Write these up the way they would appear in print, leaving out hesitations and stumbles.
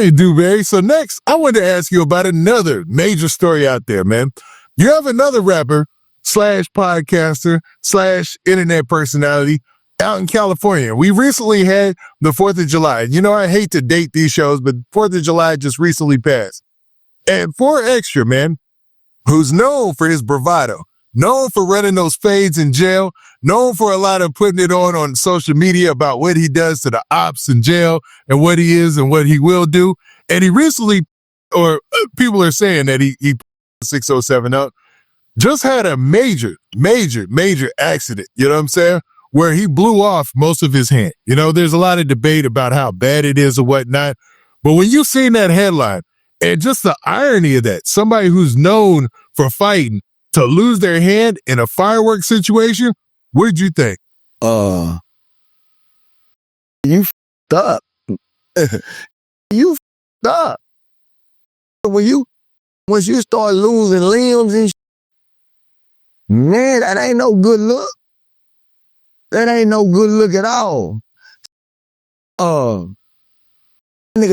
right, Dewberry. So next, I want to ask you about another major story out there, man. You have another rapper slash podcaster slash internet personality out in California. We recently had the 4th of July. You know, I hate to date these shows, but 4th of July just recently passed. And 4Xtra, man, who's known for his bravado, known for running those fades in jail, known for a lot of putting it on social media about what he does to the ops in jail and what he is and what he will do. And he recently, or people are saying that he 607 up, just had a major accident, you know what I'm saying, where he blew off most of his hand. You know, there's a lot of debate about how bad it is or whatnot. But when you seen that headline and just the irony of that, somebody who's known for fighting to lose their hand in a fireworks situation, what did you think? You f***ed up. You f***ed up. Once you start losing limbs and man, that ain't no good look. That ain't no good look at all. Nigga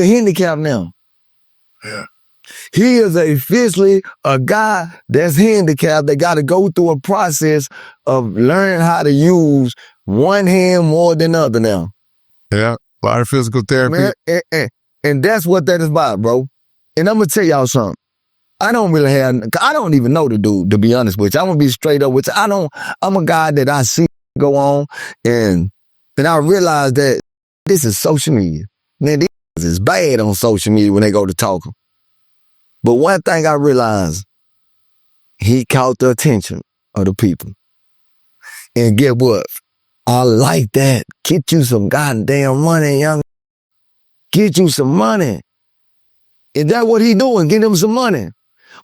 handicapped now. Yeah. He is officially a guy that's handicapped that got to go through a process of learning how to use one hand more than the other now. Yeah, a lot of physical therapy. Man, and that's what that is about, bro. And I'm going to tell y'all something. I don't even know the dude, to be honest with you. I'm going to be straight up with you. I'm a guy that I see go on, and I realize that this is social media. Man, this is bad on social media when they go to talking. But one thing I realized, he caught the attention of the people. And get what? I like that. Get you some goddamn money, young. Get you some money. Is that what he doing? Get him some money.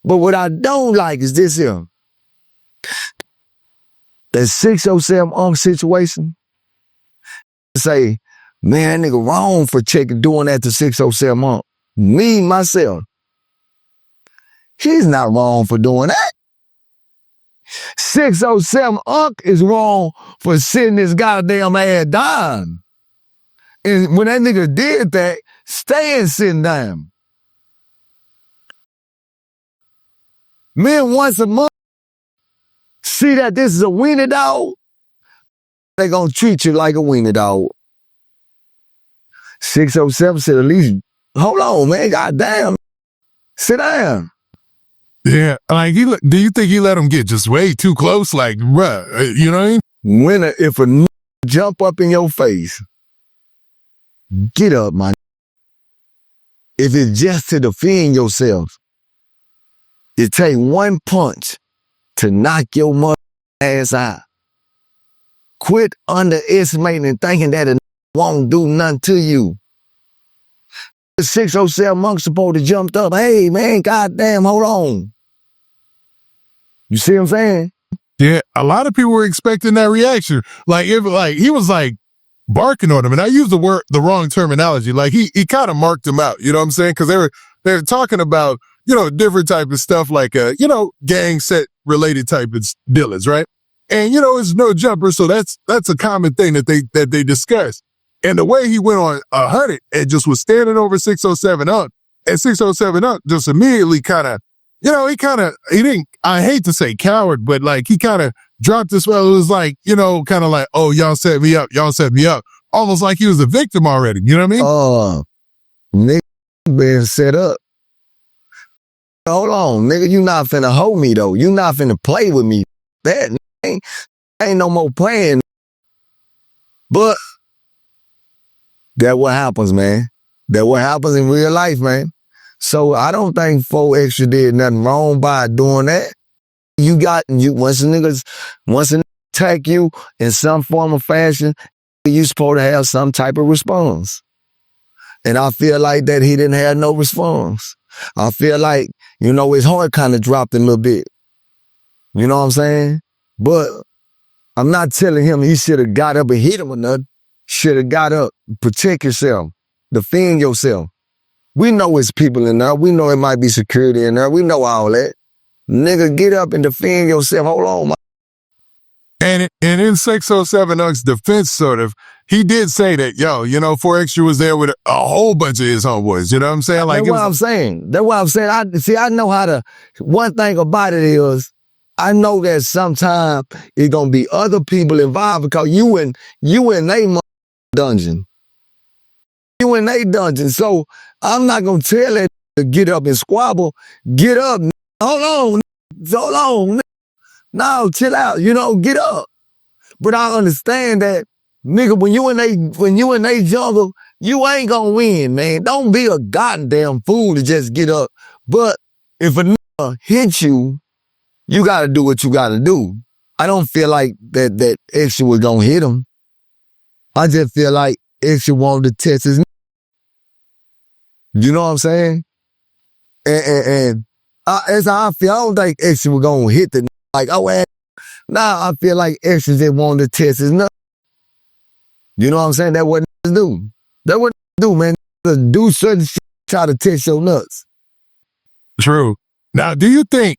But what I don't like is this here. That 607 situation. Say, man, that nigga wrong for doing that to 607 Me, myself. He's not wrong for doing that. 607 is wrong for sitting his goddamn ass down. And when that nigga did that, staying sitting down. Men once a month see that this is a weenie dog, they gonna treat you like a weenie dog. 607 said, at least, hold on, man, goddamn, sit down. Yeah, like, do you think he let him get just way too close? Like, bruh, you know what I mean? If a jump up in your face, get up, man. If it's just to defend yourself, it take one punch to knock your mother ass out. Quit underestimating and thinking that it won't do nothing to you. The 607 monk supposed to jump up. Hey, man, goddamn, hold on. You see what I'm saying? Yeah, a lot of people were expecting that reaction. Like, he was like barking on him, and I used the wrong terminology. Like, he kind of marked him out. You know what I'm saying? Because they were talking about, you know, different type of stuff like, you know, gang set related type of dealers, right? And, you know, it's no jumper. So that's a common thing that they discuss. And the way he went on 100 and just was standing over 607 up, and 607 up just immediately kind of, you know, he didn't, I hate to say coward, but like he kind of dropped this. Well, it was like, you know, kind of like, oh, y'all set me up. Almost like he was a victim already. You know what I mean? Nigga been set up. Hold on, nigga, you not finna hold me though. You not finna play with me. That ain't no more playing. But that what happens, man. That what happens in real life, man. So I don't think 4Xtra did nothing wrong by doing that. Once a nigga attack you in some form or fashion, you supposed to have some type of response. And I feel like that he didn't have no response. I feel like, you know, his heart kind of dropped a little bit. You know what I'm saying? But I'm not telling him he should have got up and hit him or nothing. Should have got up, protect yourself, defend yourself. We know it's people in there. We know it might be security in there. We know all that. Nigga, get up and defend yourself. Hold on, man. And in 607 Uck's defense, sort of, he did say that, 4Xtra was there with a whole bunch of his homeboys. You know what I'm saying? That's what I'm saying. That's what I'm saying. I know how to, one thing about it is, I know that sometime it's going to be other people involved because you in they dungeon. You in they dungeon. So I'm not going to tell it to get up and squabble. Get up. Hold on. No, chill out. Get up. But I understand that, nigga, when you in they jungle, you ain't gonna win, man. Don't be a goddamn fool to just get up. But if a nigga hit you, you gotta do what you gotta do. I don't feel like that Extra was gonna hit him. I just feel like Extra wanted to test his. You know what I'm saying? And as how I feel, I don't think Extra was gonna hit the like. Nah, I feel like Extra just wanted to test his nuts. You know what I'm saying? That what niggas do. That what niggas do, man. Do certain shit, try to test your nuts. True. Now, do you think,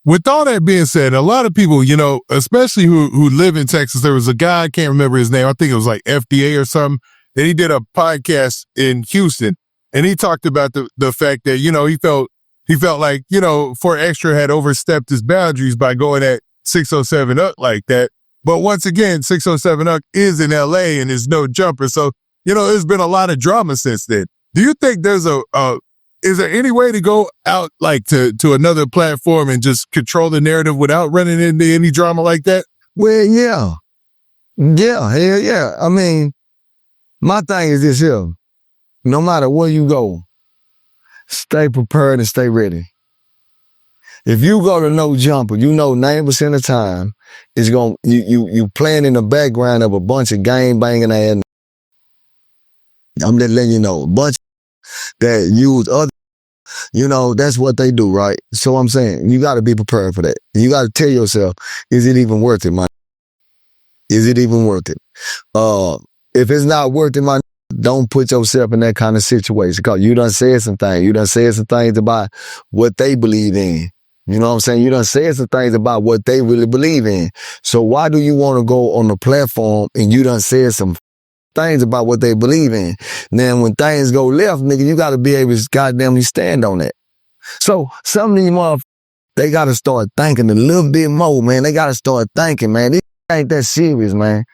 with all that being said, a lot of people, especially who live in Texas, there was a guy, I can't remember his name, I think it was like FDA or something, and he did a podcast in Houston, and he talked about the fact that, he felt like, 4Xtra had overstepped his boundaries by going at 607 Uck like that. But once again, 607 Uck is in LA and is no jumper. So, there's been a lot of drama since then. Do you think there's is there any way to go out like to another platform and just control the narrative without running into any drama like that? Well, yeah. Yeah, hell yeah. I mean, my thing is this here. No matter where you go, stay prepared and stay ready. If you go to no jumper, 90% of the time, it's you playing in the background of a bunch of game banging ass. I'm just letting you know, a bunch that use other, that's what they do, right? So I'm saying, you got to be prepared for that. You got to tell yourself, is it even worth it, man? Is it even worth it? If it's not worth it, man, don't put yourself in that kind of situation because you done said some things. You done said some things about what they believe in. You know what I'm saying? You done said some things about what they really believe in. So why do you want to go on the platform and you done said some things about what they believe in? Then when things go left, nigga, you got to be able to goddamn stand on that. So some of these motherfuckers, they got to start thinking a little bit more, man. They got to start thinking, man. This ain't that serious, man.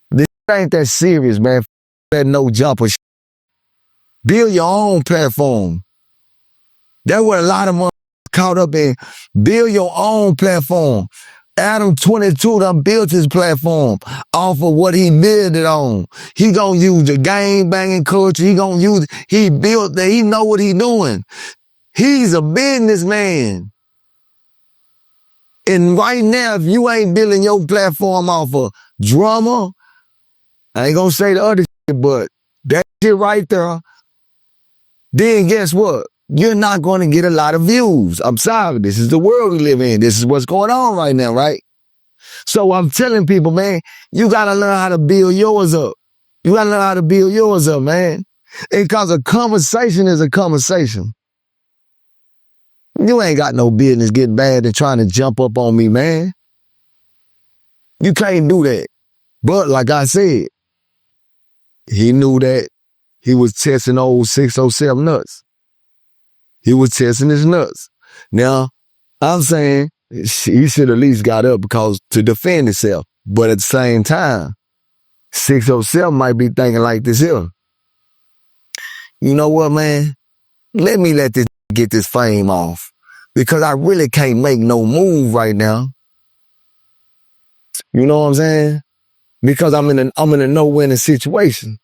This ain't that serious, man. That no jumper shit. Build your own platform. That's what a lot of motherfuckers caught up in. Build your own platform. Adam 22 done built his platform off of what he built it on. He gonna use the game banging culture. He built that. He know what he doing. He's a businessman. And right now, if you ain't building your platform off of drama, I ain't gonna say the other shit, but that shit right there, then guess what? You're not going to get a lot of views. I'm sorry. This is the world we live in. This is what's going on right now, right? So I'm telling people, man, you got to learn how to build yours up. You got to learn how to build yours up, man. Because a conversation is a conversation. You ain't got no business getting bad and trying to jump up on me, man. You can't do that. But like I said, he knew that he was testing old 607 nuts. He was testing his nuts. Now, I'm saying he should at least got up because to defend himself. But at the same time, 607 might be thinking like this here. You know what, man? Let me let this get this fame off because I really can't make no move right now. You know what I'm saying? Because I'm in a no-winning situation.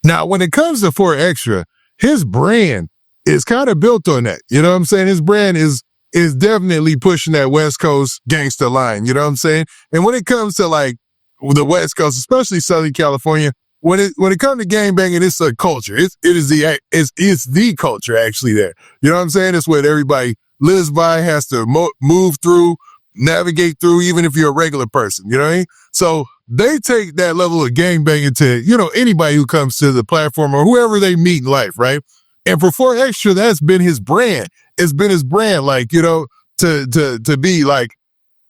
Now, when it comes to 4Xtra, his brand is kind of built on that. You know what I'm saying? His brand is definitely pushing that West Coast gangster line. You know what I'm saying? And when it comes to like the West Coast, especially Southern California, when it comes to gang banging, it's a culture. It's the culture actually there. You know what I'm saying? It's what everybody lives by, has to move through, navigate through, even if you're a regular person. You know what I mean? So they take that level of gang banging to, anybody who comes to the platform or whoever they meet in life, right? And for 4Xtra, that's been his brand. It's been his brand, like, to be like,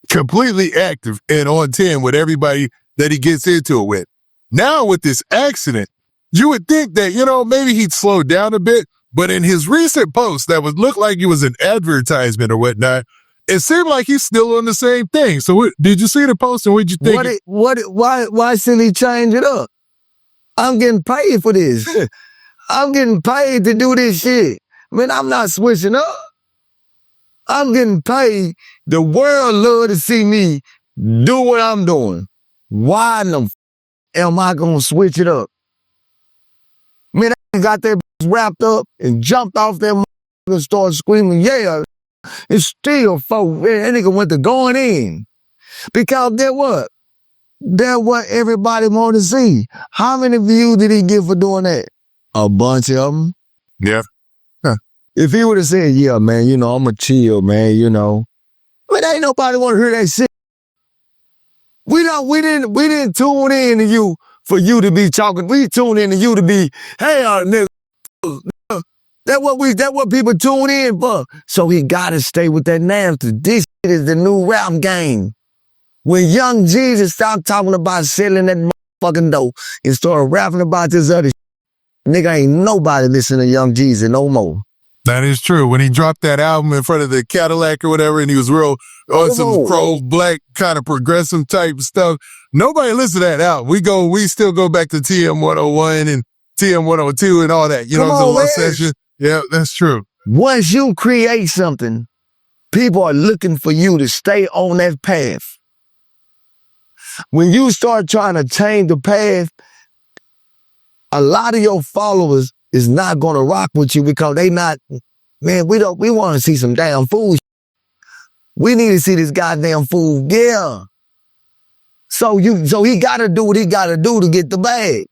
completely active and on 10 with everybody that he gets into it with. Now with this accident, you would think that, maybe he'd slow down a bit, but in his recent post that would look like it was an advertisement or whatnot, it seemed like he's still on the same thing. So did you see the post and what'd you think? Why should he change it up? I'm getting paid for this. I'm getting paid to do this shit. Man, I'm not switching up. I'm getting paid. The world love to see me do what I'm doing. Why am I gonna switch it up? Man, I got that wrapped up and jumped off that and started screaming, yeah. It's still folk. That nigga went to going in. Because they're what? They're what everybody want to see. How many views did he get for doing that? A bunch of them. Yeah. If he would have said, yeah, man, I'm a chill, man, but ain't nobody want to hear that shit. We didn't tune in to you for you to be talking. We tuned in to you to be, hey, nigga. That's what people tune in for. So he gotta stay with that narrative. This shit is the new rap game. When Young Jesus stopped talking about selling that motherfucking dope and started rapping about this other shit, nigga ain't nobody listening to Young Jesus no more. That is true. When he dropped that album in front of the Cadillac or whatever, and he was real on some pro-black kind of progressive type stuff, nobody listened to that album. We still go back to TM 101 and TM 102 and all that. You know what I'm saying? Session. Yeah, that's true. Once you create something, people are looking for you to stay on that path. When you start trying to change the path, a lot of your followers is not gonna rock with you because they not, man, we want to see some damn fool. We need to see this goddamn fool. Yeah. So he gotta do what he gotta do to get the bag.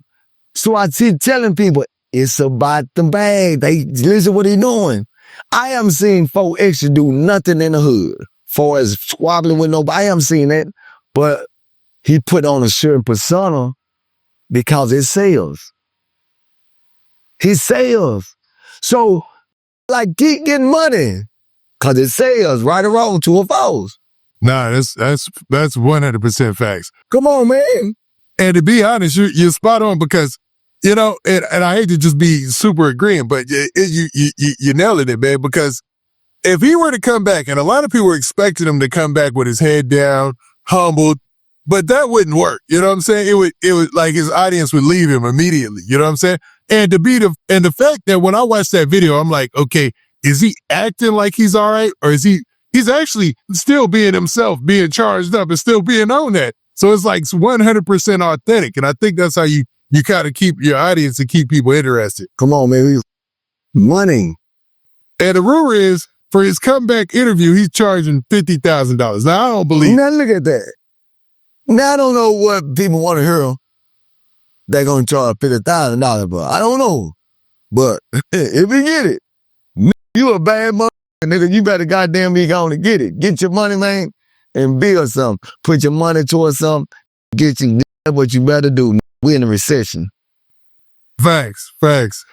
So I keep telling people, it's about the bag. They listen what he doing. I haven't seen 4Xtra do nothing in the hood. Far as squabbling with nobody, I haven't seen that. But he put on a certain persona because it sells. He sells. So, keep getting money. Cause it sells, right or wrong, true or false. Nah, that's 100% facts. Come on, man. And to be honest, you're spot on because, and I hate to just be super agreeing, but you nailed it, man, because if he were to come back, and a lot of people were expecting him to come back with his head down, humbled, but that wouldn't work. You know what I'm saying? It would like his audience would leave him immediately. You know what I'm saying? And the fact that when I watched that video, I'm like, okay, is he acting like he's all right? Or is he's actually still being himself, being charged up and still being on that. So it's like 100% authentic. And I think that's how you kind of keep your audience and keep people interested. Come on, man. Money. And the rumor is for his comeback interview, he's charging $50,000. Now, I don't believe. Now, look at that. Now, I don't know what people want to hear. They're going to charge $50,000, but I don't know. But if you get it, you a bad motherfucker, nigga. You better goddamn be going to get it. Get your money, man, and build something. Put your money towards something. Get you what you better do. We in a recession. Facts.